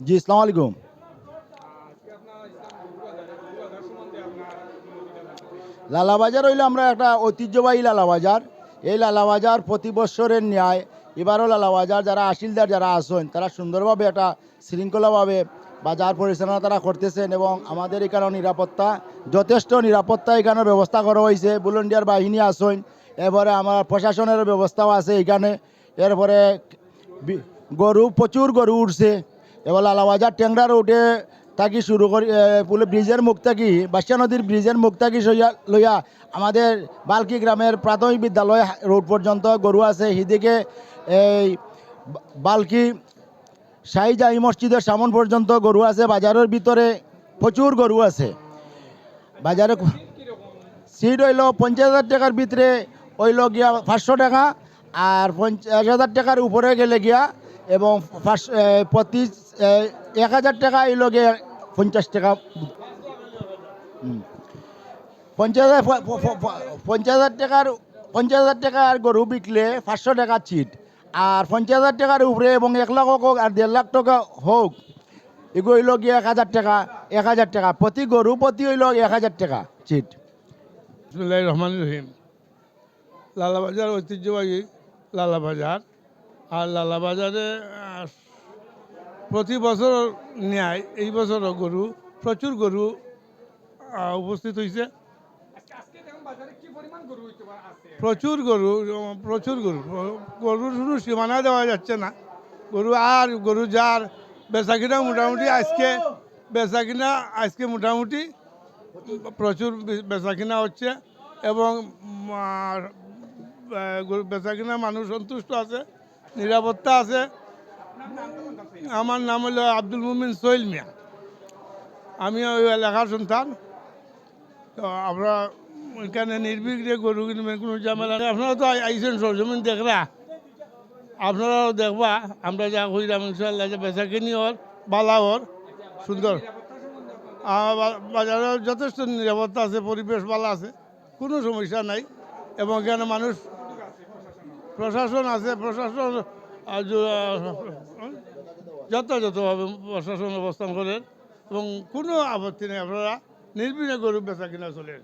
জি, আসসালামু আলাইকুম। লালা বাজার হইলো আমরা একটা ঐতিহ্যবাহী লালা বাজার। এই লালা বাজার প্রতি বৎসরের ন্যায় এবারও লালা বাজার যারা আসিলদার যারা আছেন তারা সুন্দরভাবে একটা শৃঙ্খলাভাবে বাজার পরিচালনা তারা করতেছেন এবং আমাদের এখানে নিরাপত্তা যথেষ্ট নিরাপত্তা এখানে ব্যবস্থা করা হয়েছে। ভলেন্টিয়ার বাহিনী আছেন, এরপরে আমার প্রশাসনের ব্যবস্থাও আছে এখানে। এরপরে গরু প্রচুর গরু উঠছে। এবার লালাবাজার ট্যাংরা রোডে থাকি শুরু করি পুলে ব্রিজের মুখ থাকি বাসিয়া নদীর ব্রিজের মুখ থাকি লইয়া আমাদের বালকি গ্রামের প্রাথমিক বিদ্যালয় রোড পর্যন্ত গরু আছে। সেদিকে এই বালকি শাহিজাহি মসজিদের সামন পর্যন্ত গরু আছে। বাজারের ভিতরে প্রচুর গরু আছে। বাজারে সিট হইল 50,000 টাকার ভিতরে হইল গিয়া 500 টাকা, আর 50,000 টাকার উপরে গেলে গিয়া এবং প্রতি 1,000 টাকা হইল গিয়ে 50 টাকা। 50,000 টাকার গরু বিকলে 500 টাকা চিট, আর 50,000 টাকার উপরে এবং 1 লাখ হোক আর 1.5 লাখ টাকা হোক এগুলো হইল গিয়ে 1,000 টাকা। 1,000 টাকা প্রতি গরু প্রতি হইল 1,000 টাকা চিট। বিসমিল্লাহির রহমানির রহিম। লালাবাজার ঐতিহ্যবাহী লালাবাজার। আর লালাবাজারে প্রতি বছর ন্যায় এই বছরও প্রচুর গরু উপস্থিত হয়েছে। প্রচুর গরু গরুর শুধু সীমানা দেওয়া যাচ্ছে না। গরু যার বেচাকিনা মোটামুটি আজকে মোটামুটি প্রচুর বেচাকিনা হচ্ছে এবং বেচাকিনা মানুষ সন্তুষ্ট আছে, নিরাপত্তা আছে। আমার নাম হলো আব্দুল মুমিন সোহেল মিয়া। আমি ওই এলাকার সন্তান। তো আমরা ওইখানে নির্বিঘ্নে গরু কিনবেন, কোনো ঝামেলা নেই। আপনারা তো আইসেন সরজমিন দেখরা, আপনারাও দেখবা। আমরা যা কইলাম ইনশাল্লাহ যে বেচা কিনি ওর বালা ওর সুন্দর। বাজারে যথেষ্ট নিরাপত্তা আছে, পরিবেশ ভালো আছে, কোনো সমস্যা নাই। এবং এখানে মানুষ প্রশাসন আছে, প্রশাসন যথাযথভাবে প্রশাসন অবস্থান করেন এবং কোনো আপত্তি নেই। আপনারা নির্বিঘ্নে গরু বেচা কিনা চলে।